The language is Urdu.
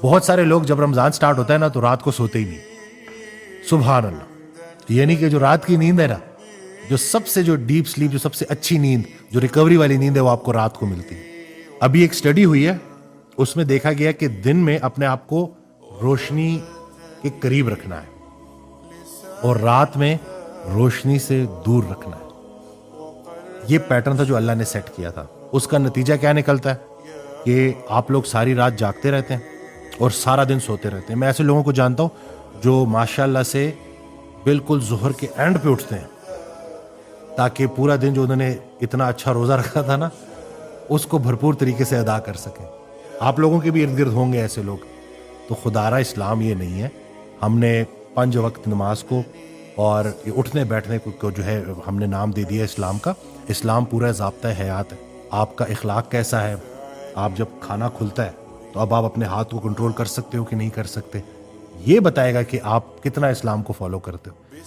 بہت سارے لوگ جب رمضان سٹارٹ ہوتا ہے نا تو رات کو سوتے ہی نہیں. سبحان اللہ. یعنی کہ جو رات کی نیند ہے نا, جو سب سے جو ڈیپ سلیپ, جو سب سے اچھی نیند, جو ریکوری والی نیند ہے, وہ آپ کو رات کو ملتی ہے. ابھی ایک اسٹڈی ہوئی ہے, اس میں دیکھا گیا کہ دن میں اپنے آپ کو روشنی کے قریب رکھنا ہے اور رات میں روشنی سے دور رکھنا ہے. یہ پیٹرن تھا جو اللہ نے سیٹ کیا تھا. اس کا نتیجہ کیا نکلتا ہے کہ آپ لوگ ساری رات جاگتے رہتے ہیں اور سارا دن سوتے رہتے ہیں. میں ایسے لوگوں کو جانتا ہوں جو ماشاء اللہ سے بالکل ظہر کے اینڈ پہ اٹھتے ہیں تاکہ پورا دن جو انہوں نے اتنا اچھا روزہ رکھا تھا نا, اس کو بھرپور طریقے سے ادا کر سکیں. آپ لوگوں کے بھی ارد گرد ہوں گے ایسے لوگ. تو خدا را اسلام یہ نہیں ہے. ہم نے 5 وقت نماز کو اور اٹھنے بیٹھنے کو جو ہے ہم نے نام دے دیا اسلام کا. اسلام پورا ضابطہ حیات ہے. آپ کا اخلاق کیسا ہے, آپ جب کھانا کھلتا ہے تو اب آپ اپنے ہاتھ کو کنٹرول کر سکتے ہو کہ نہیں کر سکتے, یہ بتائے گا کہ آپ کتنا اسلام کو فالو کرتے ہو.